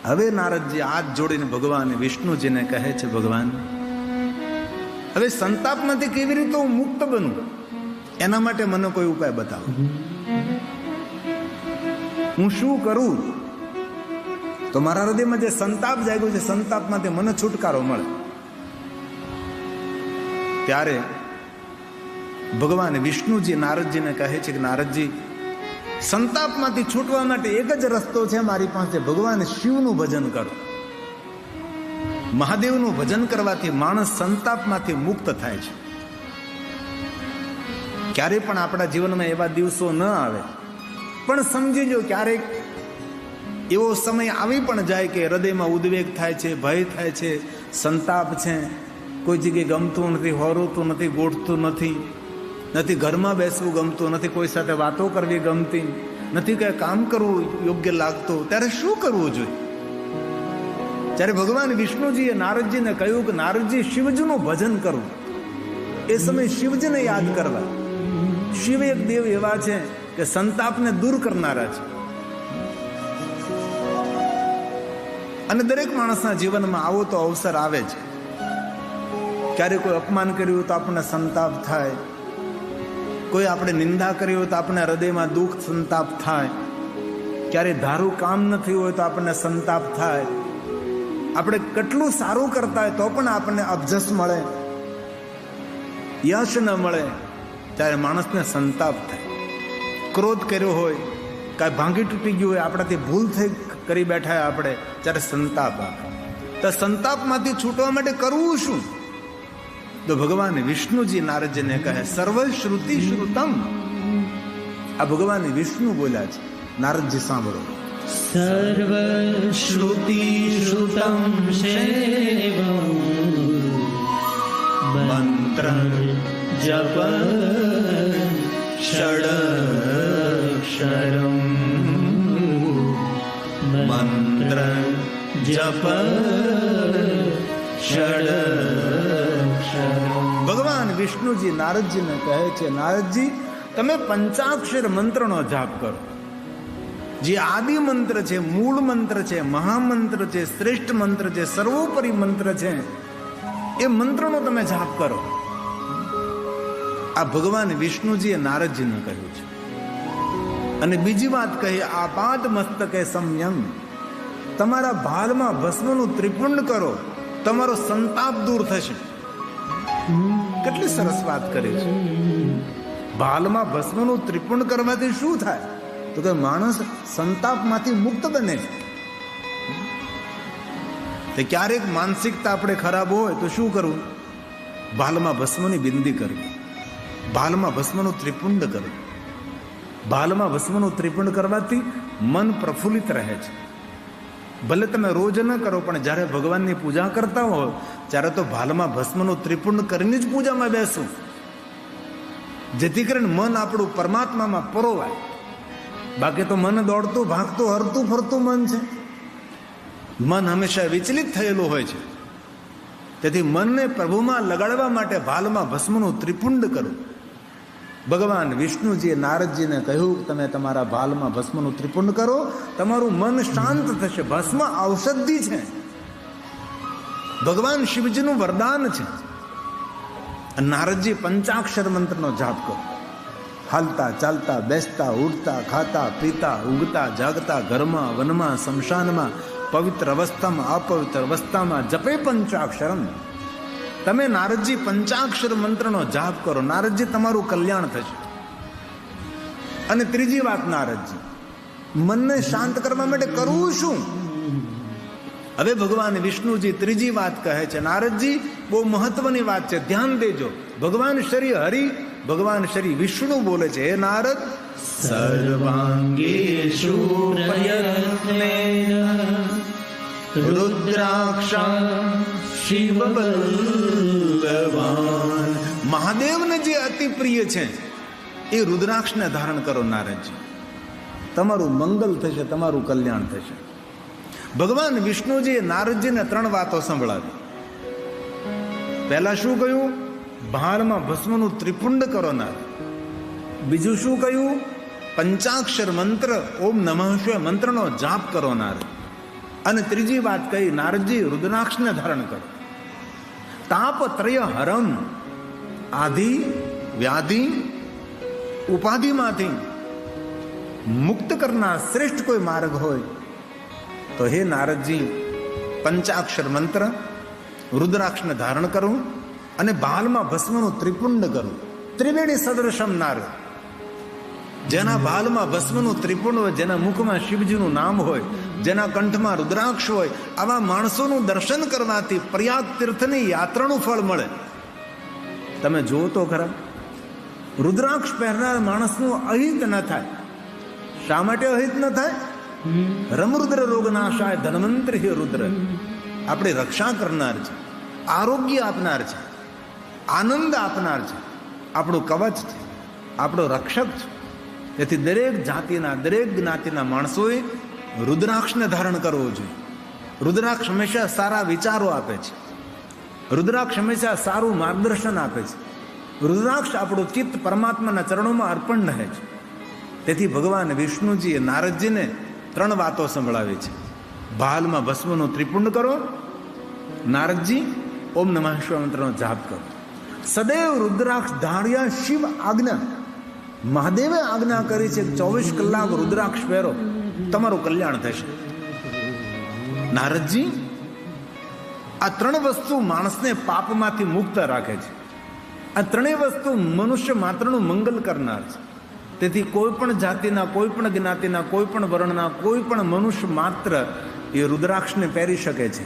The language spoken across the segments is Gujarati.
હવે નારદજી હાથ જોડીને ભગવાન વિષ્ણુજીને કહે છે, ભગવાન હવે સંતાપમાંથી કેવી રીતે હું મુક્ત બનું, એના માટે મને કોઈ ઉપાય બતાવો. હું શું કરું તો મારા હૃદયમાં જે સંતાપ જાગ્યો છે, સંતાપમાંથી મને છુટકારો મળે. ત્યારે ભગવાન વિષ્ણુજી નારદજીને કહે છે કે નારદજી, સંતાપમાંથી છૂટવા માટે એક જ રસ્તો છે મારી પાસે, ભગવાન શિવનું ભજન કરો. મહાદેવનું ભજન કરવાથી માણસ સંતાપમાંથી મુક્ત થાય છે. ક્યારે પણ આપણા જીવનમાં એવા દિવસો ન આવે, પણ સમજી લો ક્યારેક એવો સમય આવી પણ જાય કે હૃદયમાં ઉદ્વેગ થાય છે, ભય થાય છે, સંતાપ છે, કોઈ જગ્યાએ ગમતું નથી, હોરતું નથી, ગોઠતું નથી ઘરમાં બેસવું ગમતું નથી, કોઈ સાથે વાતો કરવી ગમતી નથી, કઈ કામ કરવું યોગ્ય લાગતું, ત્યારે શું કરવું જોઈએ? ત્યારે ભગવાન વિષ્ણુજીએ નારદજીને કહ્યું કે નારદજી, શિવજીનું ભજન કરવું. એ સમય શિવજીને યાદ કરવા. શિવ એક દેવ એવા છે કે સંતાપને દૂર કરનારા છે. અને દરેક માણસના જીવનમાં આવો તો અવસર આવે છે. ક્યારે કોઈ અપમાન કર્યું તો આપણને સંતાપ થાય, કોઈ આપણે નિંદા કરી હોય તો આપણને હૃદયમાં દુઃખ સંતાપ થાય, ક્યારે ધારું કામ નથી હોય તો આપણને સંતાપ થાય, આપણે કેટલું સારું કરતા હોય તો પણ આપણને અબજસ મળે, યશ ન મળે, ત્યારે માણસને સંતાપ થાય. ક્રોધ કર્યો હોય, કાંઈ ભાંગી તૂટી ગયું હોય, આપણાથી ભૂલ થઈ કરી બેઠા આપણે, ત્યારે સંતાપ આવે. તો સંતાપમાંથી છૂટવા માટે કરવું શું? તો ભગવાન વિષ્ણુજી નારદજીને કહે, સર્વ શ્રુતિ શ્રુતમ. આ ભગવાન વિષ્ણુ બોલ્યા છે, નારદજી સાંભળો. સર્વ શ્રુતિ શ્રુતમ શૈવમ મંત્ર જપ ષડક્ષરમ મંત્ર જપ ષડક્ષરમ. ભગવાન વિષ્ણુજી નારદજીને કહે છે, નારદજી તમે પંચાક્ષર મંત્રનો જાપ કરો. જે આદિ મંત્ર છે, મૂળ મંત્ર છે, મહામંત્ર છે, શ્રેષ્ઠ મંત્ર છે, સર્વોપરી મંત્ર છે, એ મંત્રનો તમે જાપ કરો. આ ભગવાન વિષ્ણુજીએ નારદજીને કહ્યું છે. અને બીજી વાત કહી, આપાદ મસ્તકે સંયમ. તમારા ભાલમાં ભસ્મનું ત્રિપુંડ કરો, તમારો સંતાપ દૂર થશે. કેટલી સરસ વાત કરી છે. ભાલમાં ભસ્મનું ત્રિપુંડ કરવાથી શું થાય? તો કે માણસ સંતાપમાંથી મુક્ત બને છે. તે ક્યારેક માનસિકતા આપણે ખરાબ હોય તો શું કરવું? ભાલમાં ભસ્મની બિંદી કરવી, ભાલમાં ભસ્મનું ત્રિપુંડ કરવું. ભાલમાં ભસ્મનું ત્રિપુંડ કરવાથી મન પ્રફુલ્લિત રહે છે. ભલે તમે રોજ ન કરો, પણ જ્યારે ભગવાનની પૂજા કરતા હો ત્યારે તો ભાલમાં ભસ્મનું ત્રિપુંડ કરીને જ પૂજામાં બેસવું, જેથી કરીને મન આપણું પરમાત્મામાં પરોવાય. બાકી તો મન દોડતું ભાગતું હરતું ફરતું મન છે. મન હંમેશા વિચલિત થયેલું હોય છે. તેથી મનને પ્રભુમાં લગાડવા માટે ભાલમાં ભસ્મનું ત્રિપુંડ કરવું. ભગવાન વિષ્ણુજીએ નારદજીને કહ્યું કે તમે તમારા ભાલમાં ભસ્મનું ત્રિપુંડ કરો, તમારું મન શાંત થશે. ભસ્મ ઔષધિ છે, ભગવાન શિવજીનું વરદાન છે. નારદજી પંચાક્ષર મંત્રનો જાપ કરો. હાલતા ચાલતા, બેસતા ઉઠતા, ખાતા પીતા, ઊંઘતા જાગતા, ઘરમાં વનમાં શમશાનમાં, પવિત્ર અવસ્થામાં અપવિત્ર અવસ્થામાં જપે પંચાક્ષરમ. તમે નારદજી પંચાક્ષર મંત્રનો જાપ કરો, નારદજી તમારું કલ્યાણ થશે. અને ત્રીજી વાત, નારદજી મનને શાંત કરવા માટે કરવું શું? હવે ભગવાન વિષ્ણુજી ત્રીજી વાત કહે છે. નારદજી બહુ મહત્વની વાત છે, ધ્યાન દેજો. ભગવાન શ્રી હરિ, ભગવાન શ્રી વિષ્ણુ બોલે છે, હે નારદ, સર્વાંગેષુ પ્રયત્નેન રુદ્રાક્ષા શિવબલ્લવાન. મહાદેવને જે અતિ પ્રિય છે એ રુદ્રાક્ષને ધારણ કરો નારદજી, તમારું મંગલ થશે, તમારું કલ્યાણ થશે. ભગવાન વિષ્ણુજીએ નારદજીને 3 વાતો સંભળાવી. પહેલા શું કહ્યું? ભાલમાં ભસ્મનું ત્રિપુંડ કરો નારદ. બીજું શું કહ્યું? પંચાક્ષર મંત્ર ઓમ નમઃ શિવાય મંત્રનો જાપ કરો નારદ. અને ત્રીજી વાત કહી, નારદજી રુદ્રાક્ષને ધારણ કરો. તાપત્રય હરમ, આધિ વ્યાધિ ઉપાધિમાંથી મુક્ત કરનાર શ્રેષ્ઠ કોઈ માર્ગ હોય તો હે નારદજી, પંચાક્ષર મંત્ર રુદ્રાક્ષને ધારણ કરવું અને ભાલમાં ભસ્મનું ત્રિપુંડ કરવું. ત્રિવેણી સદૃશમ નારદ, જેના ભાલમાં ભસ્મનું ત્રિપુંડ હોય, જેના મુખમાં શિવજીનું નામ હોય, જેના કંઠમાં રુદ્રાક્ષ હોય, આવા માણસોનું દર્શન કરવાથી પ્રયાગ તીર્થની યાત્રાનું ફળ મળે. તમે જુઓ તો ખરા, રુદ્રાક્ષ પહેરનાર માણસનું અહિત ન થાય. શા માટે અહિત ન થાય? રમરુદ્ર રોગ નાશાય ધન્વંતરી હે રુદ્ર, આપણી રક્ષા કરનાર છે, આરોગ્ય આપનાર છે, આનંદ આપનાર છે, આપણું કવચ છે, આપણો રક્ષક છે. તેથી દરેક જાતિના, દરેક જ્ઞાતિના માણસોએ રુદ્રાક્ષને ધારણ કરવો જોઈએ. રુદ્રાક્ષ હંમેશા સારા વિચારો આપે છે. રુદ્રાક્ષ હંમેશા સારું માર્ગદર્શન આપે છે. રુદ્રાક્ષ આપણું ચિત્ત પરમાત્માના ચરણોમાં અર્પણ રહે છે. તેથી ભગવાન વિષ્ણુજીએ નારદજીને 3 વાતો સંભળાવી છે. ભાલમાં ભસ્મનું ત્રિપુંડ કરો, નારદજી ઓમ નમઃ શિવાય મંત્રનો જાપ કરો, સદૈવ રુદ્રાક્ષ ધાર્યા શિવ આજ્ઞા, મહાદેવે આજ્ઞા કરી છે 24 કલાક રુદ્રાક્ષ પહેરો, તમારું કલ્યાણ થશે. નારદજી, આ 3 વસ્તુ માણસને પાપમાંથી મુક્ત રાખે છે. આ 3 વસ્તુ મનુષ્ય માત્રનું મંગલ કરનાર છે. તેથી કોઈ પણ જાતિના, કોઈ પણ જ્ઞાતિના, કોઈ પણ વર્ણના કોઈ પણ મનુષ્ય માત્ર એ રુદ્રાક્ષને પહેરી શકે છે.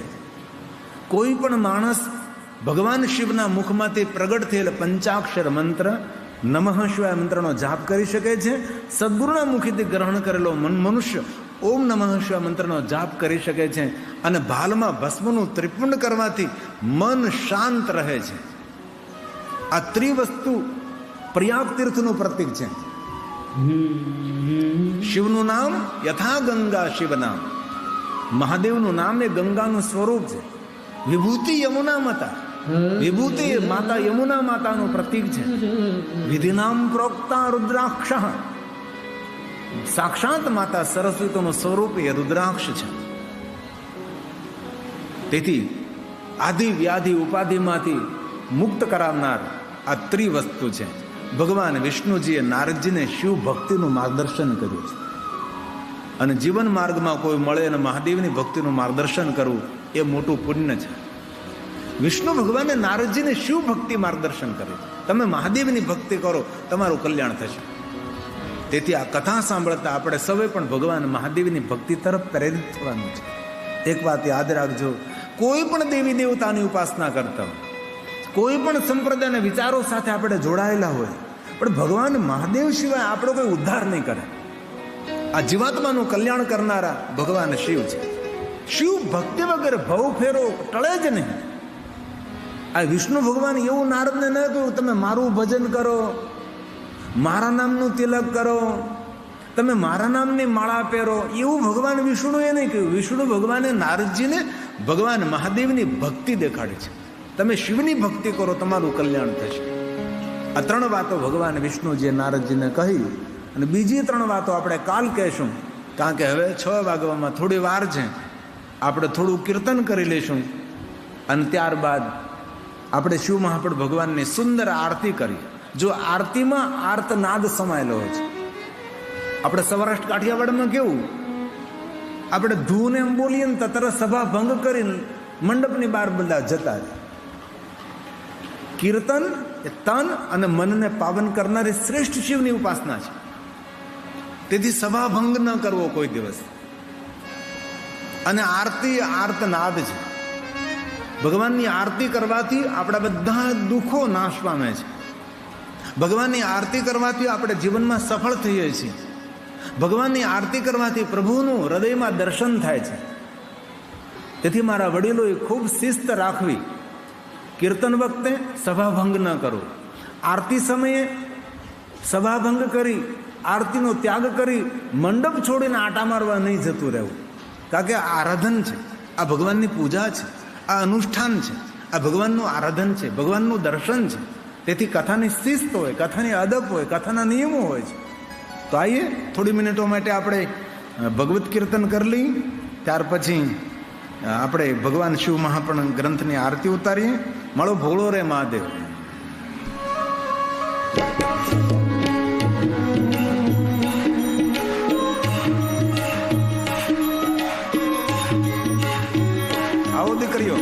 કોઈ પણ માણસ ભગવાન શિવના મુખમાંથી પ્રગટ થયેલ પંચાક્ષર મંત્ર નમઃ શિવાય મંત્રનો જાપ કરી શકે છે. સદગુરુના મુખેથી ગ્રહણ કરેલો મનુષ્ય ઓમ નમઃ શિવાય મંત્રનો જાપ કરી શકે છે. અને ભાલમાં ભસ્મનું ત્રિપુંડ કરવાથી મન શાંત રહે છે. આ ત્રિવસ્તુ પ્રયાગ તીર્થનું પ્રતીક છે. શિવનું નામ યથા ગંગા શિવ નામ, મહાદેવનું નામ એ ગંગાનું સ્વરૂપ છે. વિભૂતિ યમુના માતા, વિભૂતિ માતા યમુના માતાનું પ્રતીક છે. વિધિનામ પ્રોક્તા રુદ્રાક્ષ, સાક્ષાત માતા સરસ્વતીનું સ્વરૂપ એ રુદ્રાક્ષ છે. તેથી આધિ વ્યાધિ ઉપાધિમાંથી મુક્ત કરાવનાર આ ત્રિવસ્તુ છે. ભગવાન વિષ્ણુજીએ નારદજીને શિવ ભક્તિનું માર્ગદર્શન કર્યું છે. અને જીવન માર્ગમાં કોઈ મળે અને મહાદેવની ભક્તિનું માર્ગદર્શન કરવું એ મોટું પુણ્ય છે. વિષ્ણુ ભગવાને નારદજીને શિવ ભક્તિ માર્ગદર્શન કર્યું. તમે મહાદેવની ભક્તિ કરો, તમારું કલ્યાણ થશે. તેથી આ કથા સાંભળતા આપણે સૌએ પણ ભગવાન મહાદેવની ભક્તિ તરફ પ્રેરિત થવાનું છે. એક વાત યાદ રાખજો, કોઈ પણ દેવી દેવતાની ઉપાસના કરતા હોય, કોઈ પણ સંપ્રદાયના વિચારો સાથે આપણે જોડાયેલા હોય, પણ ભગવાન મહાદેવ સિવાય આપણો કોઈ ઉદ્ધાર નહીં કરે. આ જીવાત્માનું કલ્યાણ કરનારા ભગવાન શિવ છે. શિવ ભક્તિ વગર ભવ ફેરો ટળે જ નહીં. આ વિષ્ણુ ભગવાન એવું નારદને ન કહ્યું તમે મારું ભજન કરો, મારા નામનું તિલક કરો, તમે મારા નામની માળા પહેરો, એવું ભગવાન વિષ્ણુએ નહીં કહ્યું. વિષ્ણુ ભગવાને નારદજીને ભગવાન મહાદેવની ભક્તિ દેખાડી છે. તમે શિવની ભક્તિ કરો, તમારું કલ્યાણ થશે. આ 3 વાતો ભગવાન વિષ્ણુજીએ નારદજીને કહી. અને બીજી 3 વાતો આપણે કાલ કહેશું, કારણ કે હવે 6 વાગવામાં થોડી વાર છે. આપણે થોડું કીર્તન કરી લઈશું અને ત્યારબાદ આપણે શિવ મહાપ્રભુ ભગવાનની સુંદર આરતી કરીએ. જો આરતીમાં આર્તનાદ સમાયેલો હોય છે. આપણે સૌરાષ્ટ્ર કાઠિયાવાડમાં કેવું, આપણે ધૂન એમ બોલીએ ને તરત સભા ભંગ કરીને મંડપની બહાર બધા જતા રહે. કીર્તન એ તન અને મનને પાવન કરનારી શ્રેષ્ઠ શિવની ઉપાસના છે. તેથી સભા ભંગ ન કરવો કોઈ દિવસ. અને આરતી આર્તનાદ છે. ભગવાનની આરતી કરવાથી આપણા બધા દુઃખો નાશ પામે છે. ભગવાનની આરતી કરવાથી આપણે જીવનમાં સફળ થઈએ છીએ. ભગવાનની આરતી કરવાથી પ્રભુનું હૃદયમાં દર્શન થાય છે. તેથી મારા વડીલોએ ખૂબ શિસ્ત રાખવી. કીર્તન વખતે સભાભંગ ન કરવો. આરતી સમયે સભાભંગ કરી, આરતીનો ત્યાગ કરી મંડપ છોડીને આટા મારવા નહીં જતું રહેવું. કારણ કે આ આરાધન છે, આ ભગવાનની પૂજા છે, આ અનુષ્ઠાન છે, આ ભગવાનનું આરાધન છે, ભગવાનનું દર્શન છે. તેથી કથાની શિસ્ત હોય, કથાની અદબ હોય, કથાના નિયમો હોય છે. તો આઈએ થોડી મિનિટો માટે આપણે ભગવત કીર્તન કરી લઈએ. ત્યાર પછી આપણે ભગવાન શિવ મહાપણ ગ્રંથની આરતી ઉતારીએ. મળો ભોળો રે મહાદેવ. આવો દીકરીઓ.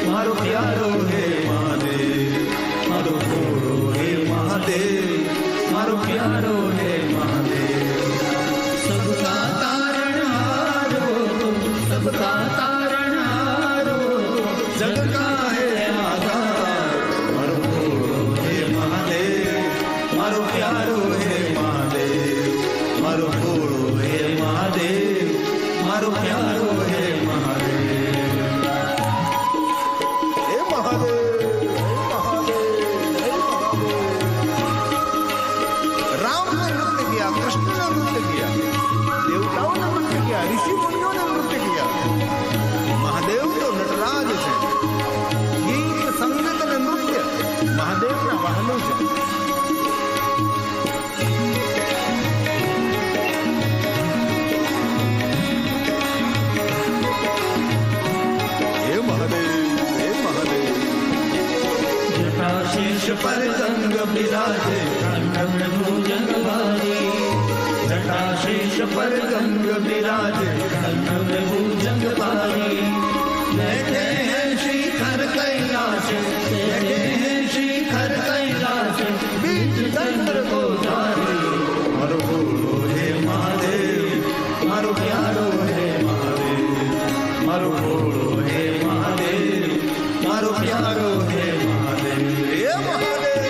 મારો પ્યારો હે મહાદેવ, મારો ભોળો હે મહાદેવ, મારો પ્યારો હે મહાદેવ. સબકા તારણહારો, સબકા તારણહારો, જગ કા હે આધાર. મારો ભોળો હે મહાદેવ, મારો પ્યારો હે મહાદેવ, મારો ભોળો હે મહાદેવ, મારો પ્યારો હે મહાદેવ. રામ ને નૃત્ય કિયા, કૃષ્ણ ને નૃત્ય કિયા, દેવતાઓ ને નૃત્ય કિયા, ઋષિ મુનિઓ ને નૃત્ય કિયા. મહાદેવ તો નટરાજ છે. ગીત સંગીત અને નૃત્ય મહાદેવ ના વાહનો છે. હે મહાદેવ, હે મહાદેવ. જટાશીર્ષ પર ગંગ બિરાજે, ખંડ ભુજંગ ભારી. જટાશીર્ષ પર ગંગ બિરાજે, ખંડ ભુજંગ ભારી. बैठे हैं शिखर कैलाश, बैठे हैं शिखर कैलाश, बीच चंद्र को धारी. मारो भोलो हे महादेव, मारो प्यारो हे महादेव, मारो भोलो हे महादेव, मारो प्यारो हे महादेव. હે મહાદેવ.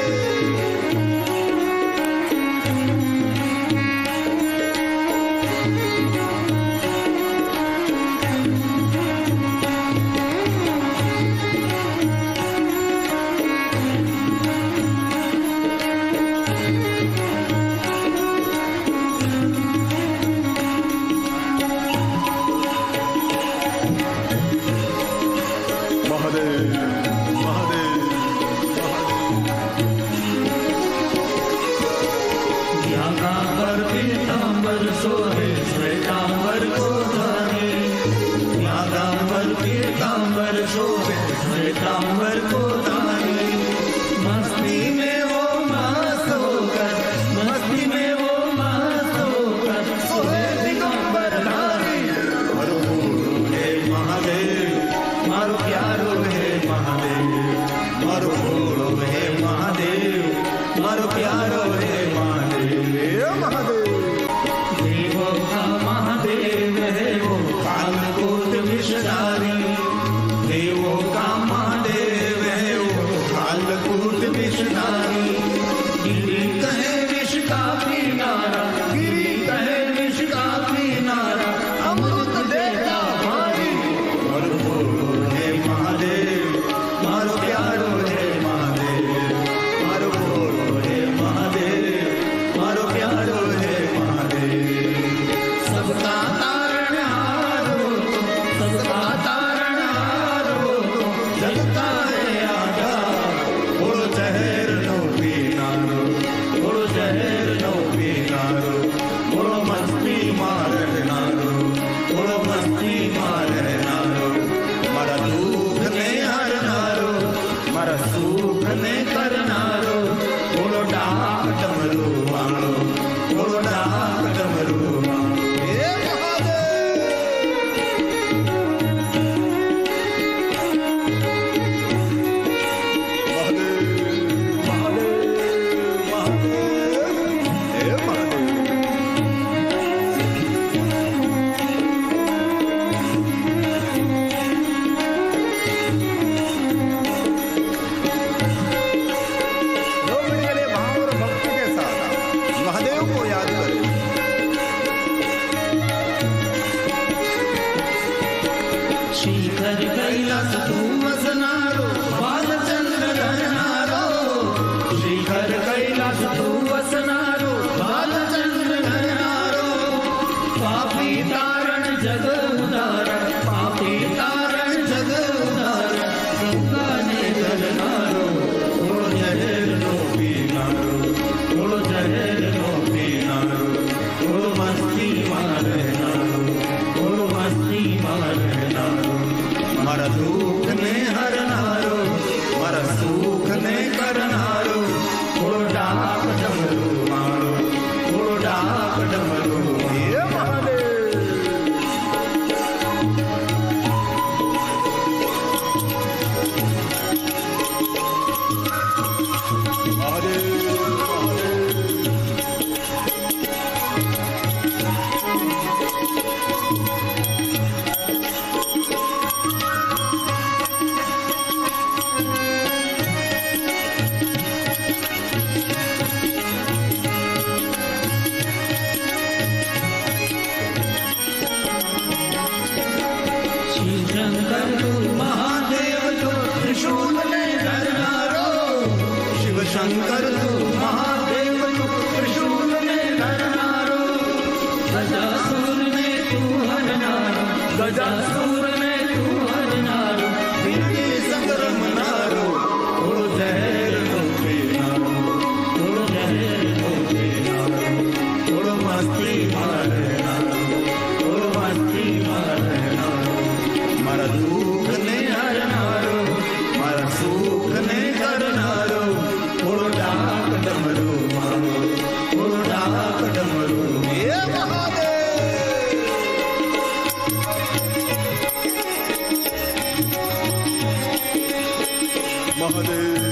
पर पीतांबर सोहे, श्वेतांबर को धारे. पर पीतांबर सोहे, श्वेतांबर को धारे. मस्ती में वो मस्त होकर, मस्ती में वो मस्त होकर सोहे दिगंबर धारी. मारो भोलो हे महादेव, मारो प्यारो हे महादेव, मारो भोलो हे महादेव, मारो प्यारो हे महादेव. હે મહાદેવ. देवो का महादेव है वो कालकूट विषधारी. देवो का महादेव है वो कालकूट विषधारी. गिरी कहे विष का किनारा, गिरी कहे विष का किनारा, अमृत देता भारी. मारो भोलो हे महादेव, मारो प्यारो हे महादेव, मारो भोलो हे महादेव, मारो प्यारो हे महादेव. सबका तारणहार हो तुम, सबका तारणहार हो तुम, जग का है आधार. बोलो जहर नो पीनारो, बोलो जहर नो पीनारो, बोलो मस्ती मारनारो, बोलो मस्ती मारनारो. मारा दुख ने हरनारो, मारा सुख ने करनारो. बोलो डाक डमरू वालो, बोलो डाक डमरू वालो. હે મહાદેવ. મહાદેવ, મહાદેવ, મહાદેવ. હે મહાદેવ. जो मिल गए भाव और भक्ति के साथ महादेव को याद करें. शिखर कैलास तू वसनारो, बालचंद्र धरनारो. शिखर कैलास तू वसनारो, बालचंद्र धरनारो. पापी तारण जग उदारण, पापी तारण जग उदारण, મારા દુઃખને હરનારો, મારા સુખને કરનારો, થોડો ડાક ડમરું મારો, થોડો ડાક ડમરું હે મહાદેવ. શિવ શંકર તું મહાદેવ તો ત્રિશૂલ ને ધરનારો, શિવ શંકર તું મહાદેવ તો ત્રિશૂલ ને ધરનારો, ગજાસુર ને તું હરનારો, ગજાસુર ને તું હરનારો, દિવ્ય સંગ્રમનારો, થોડો ઝેર તો પીનારો, થોડો ઝેર તો પીનારો, થોડો મસ્તી મારનારો, થોડો મસ્તી મારનારો, મારા દુઃખને હરનારો, મારા સુખને કરનારો, થોડો ડાક ડમરું મારો, થોડો ડાક ડમરું હે મહાદેવ. મહાદેવ